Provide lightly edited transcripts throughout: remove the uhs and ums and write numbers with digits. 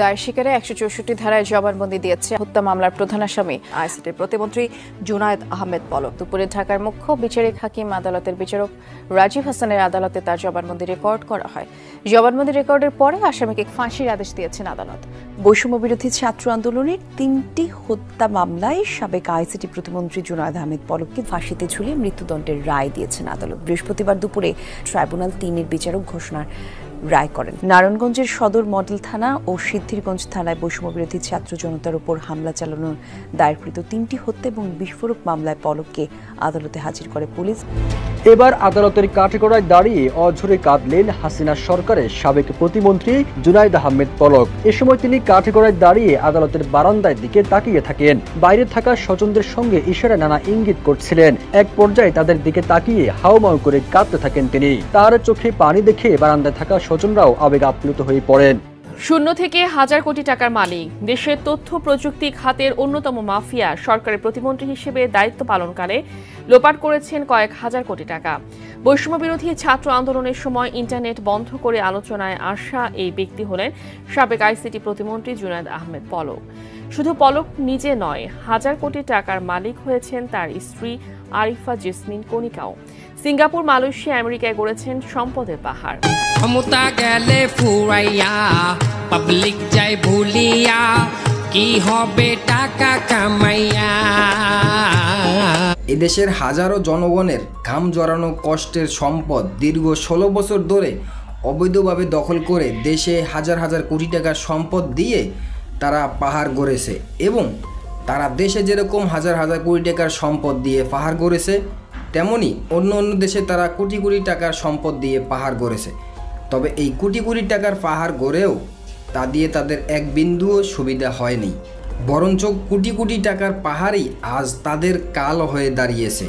দায় স্বীকারে ১৬৪ ধারায় জবানবন্দি দিয়েছে হত্যা মামলার প্রধান আসামি আইসিটির প্রতিমন্ত্রী জুনায়েদ আহমেদ পলক। দুপুরে ঢাকার মুখ্য বিচারিক হাকিম আদালতের বিচারক রাজীব হাসানের আদালতে তার জবানবন্দি রেকর্ড করা হয়। জবানবন্দি রেকর্ডের পরে আসামিকে ফাঁসির আদেশ দিয়েছেন আদালত। বৈষম্য বিরোধী ছাত্র আন্দোলনের ৩টি হত্যা মামলায় সাবেক আইসিটি প্রতিমন্ত্রী জুনায়েদ আহমেদ পলককে ফাঁসিতে ঝুলিয়ে মৃত্যুদণ্ডের রায় দিয়েছেন আদালত। বৃহস্পতিবার দুপুরে ট্রাইব্যুনাল ৩-এর বিচারক ঘোষণার রায় করেন। নারায়ণগঞ্জের সদর মডেল থানা ও সিদ্ধিরগঞ্জ থানায় বৈষম্য বিরোধী ছাত্র জনতার উপর হামলা চালানোর দায়েরকৃত 3টি হত্যা এবং বিস্ফোরক মামলায় পলককে আদালতে হাজির করে পুলিশ। এবার আদালতের কাঠগড়ায় দাঁড়িয়ে অঝরে কাঁদলেন হাসিনা সরকারের সাবেক প্রতিমন্ত্রী জুনায়েদ আহমেদ পলক। এ সময় তিনি কাঠগড়ায় দাঁড়িয়ে আদালতের বারান্দার দিকে তাকিয়ে থাকেন। বাইরে থাকা স্বজনদের সঙ্গে ইশারা নানা ইঙ্গিত করছিলেন। এক পর্যায়ে তাদের দিকে তাকিয়ে হাউমাউ করে কাঁদতে থাকেন তিনি। তার চোখে পানি দেখে বারান্দায় থাকা স্বজনরাও আবেগ আপ্লুত হয়ে পড়েন। শূন্য থেকে হাজার কোটি টাকার মালিক, দেশের তথ্য প্রযুক্তি খাতের অন্যতম মাফিয়া, সরকারের প্রতিমন্ত্রী হিসেবে দায়িত্ব পালনকালে লোপাট করেছেন কয়েক হাজার কোটি টাকা। বৈষম্য বিরোধী ছাত্র আন্দোলনের সময় ইন্টারনেট বন্ধ করে আলোচনায় আসা এই ব্যক্তি হলেন সাবেক আইসিটি প্রতিমন্ত্রী জুনায়েদ আহমেদ পলক। শুধু পলক নিজে নয়, হাজার কোটি টাকার মালিক হয়েছেন তার স্ত্রী আরিফা জেসমিন কণিকাও। সিঙ্গাপুর, মালয়েশিয়া, আমেরিকায় গড়েছেন সম্পদের পাহাড়। ক্ষমতা গেলে ফুরাইয়া পাবলিক যাই ভুলিয়া কি হবে টাকা কামাইয়া। এদেশের হাজারো জনগণের ঘাম জড়ানো কষ্টের সম্পদ দীর্ঘ 16 বছর ধরে অবৈধভাবে দখল করে দেশে হাজার হাজার কোটি টাকার সম্পদ দিয়ে তারা পাহাড় গড়েছে এবং তারা দেশে যেরকম হাজার হাজার কোটি টাকার সম্পদ দিয়ে পাহাড় গড়েছে তেমনি অন্য অন্য দেশে তারা কোটি কোটি টাকার সম্পদ দিয়ে পাহাড় গড়েছে। তবে এই কোটি কোটি টাকার পাহাড় গড়েও তা দিয়ে তাদের এক বিন্দুও সুবিধা হয়নি, বরঞ্চ কোটি কোটি টাকার পাহাড়ই আজ তাদের কাল হয়ে দাঁড়িয়েছে।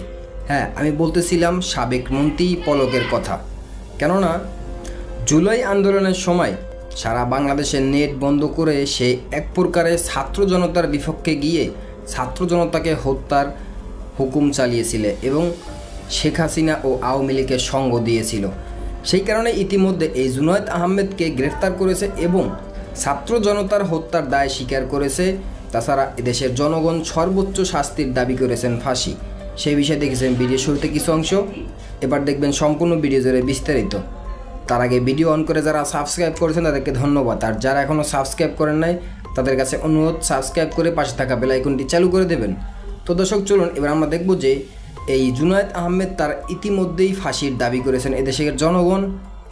হ্যাঁ, আমি বলতেছিলাম সাবেক মন্ত্রী পলকের কথা। কেননা জুলাই আন্দোলনের সময় সারা বাংলাদেশের নেট বন্ধ করে সে এক প্রকারে ছাত্র জনতার বিপক্ষে গিয়ে ছাত্র জনতাকে হত্যার হুকুম চালিয়েছিল এবং শেখ হাসিনা ও আওয়ামী লীগের সঙ্গ দিয়েছিল। সেই কারণে ইতিমধ্যে এই জুনায়েদ আহমেদকে গ্রেফতার করেছে এবং ছাত্র জনতার হত্যার দায় স্বীকার করেছে। তাছাড়া এদেশের জনগণ সর্বোচ্চ শাস্তির দাবি করেছেন ফাঁসি। সেই বিষয়ে দেখেছেন ভিডিও শুরুতে কিছু অংশ, এবার দেখবেন সম্পূর্ণ ভিডিও জুড়ে বিস্তারিত। তার আগে ভিডিও অন করে যারা সাবস্ক্রাইব করেছেন তাদেরকে ধন্যবাদ, আর যারা এখনও সাবস্ক্রাইব করেন নাই তাদের কাছে অনুরোধ সাবস্ক্রাইব করে পাশে থাকা বেল আইকনটি চালু করে দেবেন। তো দর্শক চলুন এবার আমরা দেখব যে এই জুনায়েদ আহমেদ তার ইতিমধ্যেই ফাঁসির দাবি করেছেন এদেশের জনগণ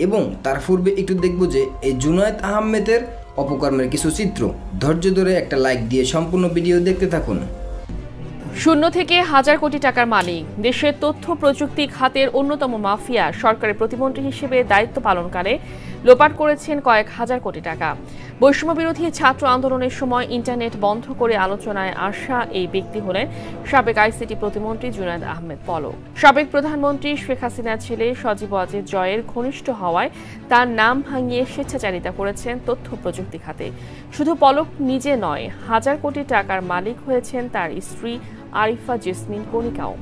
এবং তার পূর্বে একটু দেখব যে এই জুনায়েদ আহমেদের অপকর্মের কিছু চিত্র। ধৈর্য ধরে একটা লাইক দিয়ে সম্পূর্ণ ভিডিও দেখতে থাকুন। শূন্য থেকে হাজার কোটি টাকার মালিক, দেশের তথ্য প্রযুক্তি খাতের অন্যতম মাফিয়া, সরকারের প্রতিমন্ত্রী হিসেবে দায়িত্ব পালনকালে লোপাট করেছেন কয়েক হাজার কোটি টাকা। বৈষম্য বিরোধী ছাত্র আন্দোলনের সময় ইন্টারনেট বন্ধ করে আলোচনায় আসা এই ব্যক্তি হলেন সাবেক আইসিটি প্রতিমন্ত্রী জুনায়েদ আহমেদ পলক। সাবেক প্রধানমন্ত্রী শেখ হাসিনার ছেলে সজীব ওয়াজেদ জয়ের ঘনিষ্ঠ হওয়ায় তার নাম ভাঙিয়ে স্বেচ্ছাচারিতা করেছেন তথ্য প্রযুক্তি খাতে। শুধু পলক নিজে নয়, হাজার কোটি টাকার মালিক হয়েছেন তার স্ত্রী আরিফা জেসমিন কণিকাও।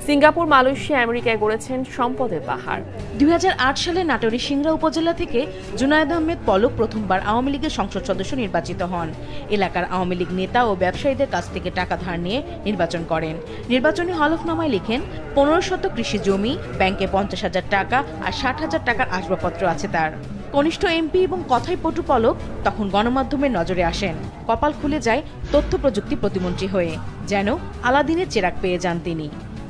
সিঙ্গাপুর, মালয়েশিয়া, আমেরিকায় গড়েছেন সম্পদের পাহাড়। 2008 সালে নাটোরের সিংড়া উপজেলা থেকে জুনায়েদ আহমেদ পলক প্রথমবার আওয়ামী লীগের সংসদ সদস্য নির্বাচিত হন। এলাকার আওয়ামী লীগ নেতা ও ব্যবসায়ীদের কাছ থেকে টাকা ধার নিয়ে নির্বাচন করেন। নির্বাচনী হলফনামায় লিখেন 15 শতক কৃষি জমি, ব্যাংকে 50,000 টাকা আর 60,000 টাকার আসবাবপত্র আছে তার। কনিষ্ঠ এমপি এবং কথাই পটু পলক তখন গণমাধ্যমের নজরে আসেন। কপাল খুলে যায় তথ্য প্রযুক্তি প্রতিমন্ত্রী হয়ে, যেন আলাদিনের চেরাগ পেয়ে যান তিনি।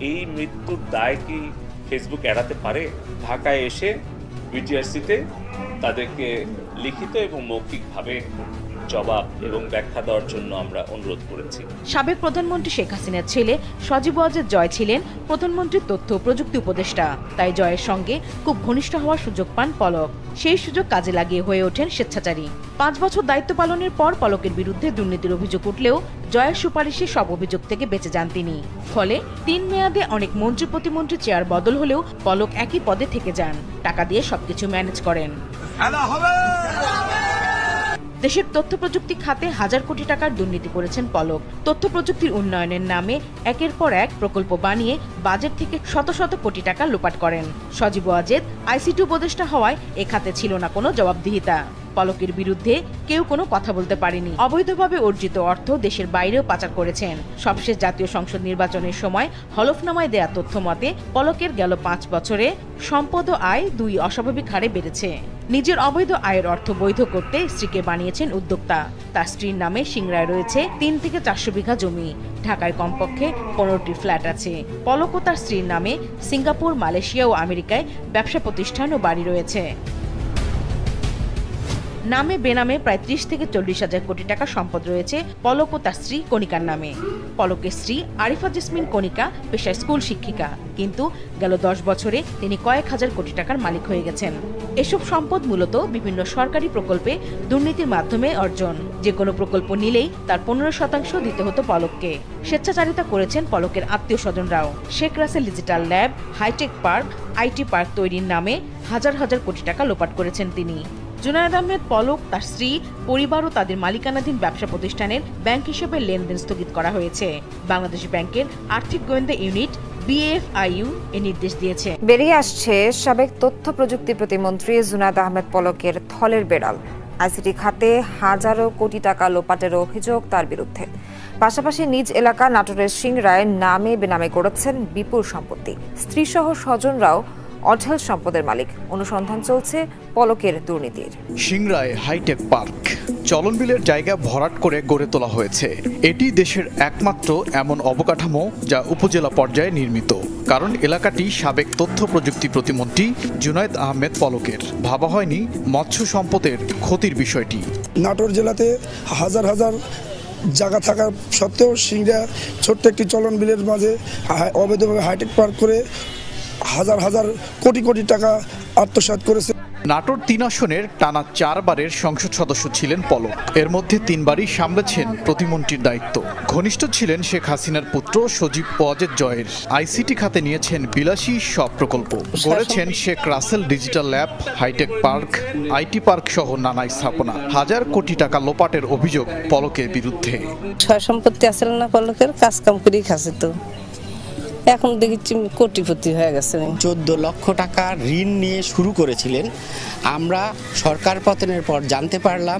এই মৃত্যুর দায় কি ফেসবুক এড়াতে পারে? ঢাকায় এসে বিটিআরসিতে তাদেরকে লিখিত এবং মৌখিকভাবে জবাব এবং ব্যাখ্যা দেওয়ার জন্য আমরা অনুরোধ করেছি। সাবেক প্রধানমন্ত্রী শেখ হাসিনার ছেলে সজীব ওয়াজেদ জয় ছিলেন প্রধানমন্ত্রীর তথ্য প্রযুক্তি উপদেষ্টা, তাই জয়ের সঙ্গে খুব ঘনিষ্ঠ হওয়ার সুযোগ পান পলক। সেই সুযোগ কাজে লাগিয়ে হয়ে ওঠেন স্বেচ্ছাচারী। 5 বছর দায়িত্ব পালনের পর পলকের বিরুদ্ধে দুর্নীতির অভিযোগ উঠলেও জয়ের সুপারিশে সব অভিযোগ থেকে বেঁচে যান তিনি। ফলে 3 মেয়াদে অনেক মন্ত্রী প্রতিমন্ত্রী চেয়ার বদল হলেও পলক একই পদে থেকে যান, টাকা দিয়ে সবকিছু ম্যানেজ করেন। দেশের তথ্য প্রযুক্তি খাতে হাজার কোটি টাকার দুর্নীতি করেছেন পলক। তথ্য প্রযুক্তির উন্নয়নের নামে একের পর এক প্রকল্প বানিয়ে বাজেট থেকে শত শত কোটি টাকা লোপাট করেন। সজীব ওয়াজেদ আইসিটি উপদেষ্টা হওয়ায় এ খাতে ছিল না কোনো জবাবদিহিতা। পলকের বিরুদ্ধে কেউ কোনো কথা বলতে পারেনি। অবৈধভাবে অর্জিত অর্থ দেশের বাইরেও পাচার করেছেন। সবশেষ জাতীয় সংসদ নির্বাচনের সময় হলফনামায় দেয়া তথ্য মতে পলকের গেল 5 বছরে সম্পদ ও আয় 2 অস্বাভাবিক হারে বেড়েছে। নিজের অবৈধ আয়ের অর্থ বৈধ করতে স্ত্রীকে বানিয়েছেন উদ্যোক্তা। তার স্ত্রীর নামে সিংড়ায় রয়েছে 3 থেকে 400 বিঘা জমি। ঢাকায় কমপক্ষে 15টি ফ্ল্যাট আছে। পলক ও তার স্ত্রীর নামে সিঙ্গাপুর, মালয়েশিয়া ও আমেরিকায় ব্যবসা প্রতিষ্ঠান ও বাড়ি রয়েছে। নামে বেনামে প্রায় 30 থেকে 40 হাজার কোটি টাকা সম্পদ রয়েছে পলক ও তার স্ত্রী কণিকার নামে। পলকের স্ত্রী আরিফা জেসমিন কণিকা পেশায় স্কুল শিক্ষিকা, কিন্তু গেল 10 বছরে তিনি কয়েক হাজার কোটি টাকার মালিক হয়ে গেছেন। এসব সম্পদ মূলত বিভিন্ন সরকারি প্রকল্পে দুর্নীতির মাধ্যমে অর্জন। যে কোনো প্রকল্প নিলেই তার 15% দিতে হতো পলককে। স্বেচ্ছাচারিতা করেছেন পলকের আত্মীয় স্বজনরাও। Sheikh Russel digital lab, hi tech park, IT park তৈরির নামে হাজার হাজার কোটি টাকা লোপাট করেছেন তিনি। জুনায়েদ আহমেদ পলক, তার স্ত্রী, পরিবার ও তাদের মালিকানাধীন ব্যবসা প্রতিষ্ঠানের ব্যাংক হিসেবে লেনদেন স্থগিত করা হয়েছে। বাংলাদেশ ব্যাংকের আর্থিক গোয়েন্দা ইউনিট BFIU এ নির্দেশ দিয়েছে। বেরিয়ে আসছে সাবেক তথ্য প্রযুক্তি প্রতিমন্ত্রী জুনায়েদ আহমেদ পলকের থলের বেড়াল। আইসিটি খাতে হাজারো কোটি টাকা লোপাটের অভিযোগ তার বিরুদ্ধে। পাশাপাশি নিজ এলাকা নাটোরের সিংড়ায় নামে বেনামে করেছেন বিপুল সম্পত্তি। স্ত্রীসহ স্বজনরাও অঢেল সম্পদের মালিক। অনুসন্ধান চলছে পলকের দুর্নীতির। সিংড়ায় হাইটেক পার্ক চলনবিলের জায়গা ভরাট করে গড়ে তোলা হয়েছে। এটি দেশের একমাত্র এমন অবকাঠামো যা উপজেলা পর্যায়ে নির্মিত, কারণ এলাকাটি সাবেক তথ্য প্রযুক্তি প্রতিমন্ত্রী জুনায়েদ আহমেদ পলকের। ভাবা হয়নি মৎস্য সম্পদের ক্ষতির বিষয়টি। নাটোর জেলাতে হাজার হাজার জায়গা থাকা সত্ত্বেও সিংড়া ছোট্ট একটি চলন বিলের মাঝে অবৈধভাবে হাইটেক পার্ক করে হাজার হাজার কোটি কোটি টাকা আত্মসাৎ করেছে। নাটোর 3 আসনের টানা 4 বারের সংসদ সদস্য ছিলেন পলক। এর মধ্যে 3 বারই সামলেছেন প্রতিমন্ত্রীর দায়িত্ব। ঘনিষ্ঠ ছিলেন শেখ হাসিনার পুত্র সজীব ওয়াজেদ জয়ের। আইসিটি খাতে নিয়েছেন বিলাসী সব প্রকল্প। গড়েছেন Sheikh Russel digital lab, hi tech park, IT park সহ নানা স্থাপনা। হাজার কোটি টাকা লোপাটের অভিযোগ পলকের বিরুদ্ধে। সয় সম্পত্তি আসলে না পলকের, কাজ কাম করেই খাচ্ছে, তো এখন দেখছি কোটিপতি হয়ে গেছে। 14 লক্ষ টাকা ঋণ নিয়ে শুরু করেছিলেন। আমরা সরকার পতনের পর জানতে পারলাম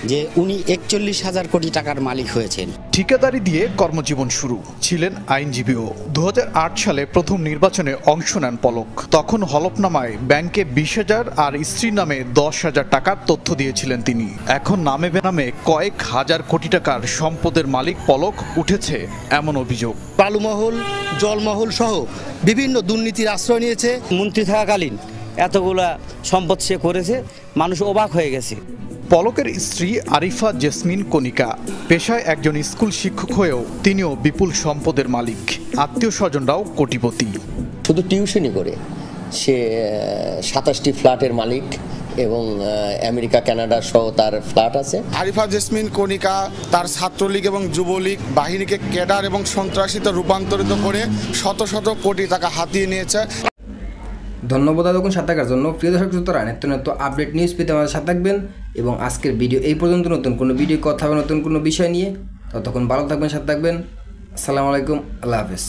যে উনি 41,000 কোটি টাকার মালিক হয়েছেন। ঠিকাদারি দিয়ে কর্মজীবন শুরু, ছিলেন আইনজীবীও। 2008 সালে প্রথম নির্বাচনে অংশ নেন পলক। তখন হলফনামায় ব্যাংকে 20,000 আর স্ত্রীর নামে 10,000 টাকার তথ্য দিয়েছিলেন তিনি। এখন নামে বেনামে কয়েক হাজার কোটি টাকার সম্পদের মালিক পলক উঠেছে এমন অভিযোগ। বালুমহল, জলমহল সহ বিভিন্ন দুর্নীতির আশ্রয় নিয়েছে। মন্ত্রী থাকাকালীন এতগুলা সম্পদ সে করেছে, মানুষ অবাক হয়ে গেছে। পলকের স্ত্রী আরিফা জেসমিন কণিকা পেশায় একজন স্কুল শিক্ষক হয়েও তিনিও বিপুল সম্পদের মালিক। আত্মীয় স্বজনরাও কোটিপতি। শুধু টিউশনই করে সে 27টি ফ্ল্যাটের মালিক এবং আমেরিকা, কানাডা সহ তার ফ্ল্যাট আছে। আরিফা জেসমিন কণিকা তার ছাত্রলীগ এবং যুবলীগ বাহিনীকে ক্যাডার এবং সন্ত্রাসীতে রূপান্তরিত করে শত শত কোটি টাকা হাতিয়ে নিয়েছে। ধন্যবাদ এতক্ষণ সাথে থাকার জন্য। প্রিয় দর্শক শ্রোতারা, নিত্য নতুন আপডেট নিউজ পেতে আমাদের সাথে থাকবেন এবং আজকের ভিডিও এই পর্যন্ত। নতুন কোনো ভিডিও কথা হবে নতুন কোনো বিষয় নিয়ে। ততক্ষণ ভালো থাকবেন, সাথে থাকবেন। আসসালামু আলাইকুম, আল্লাহ হাফেজ।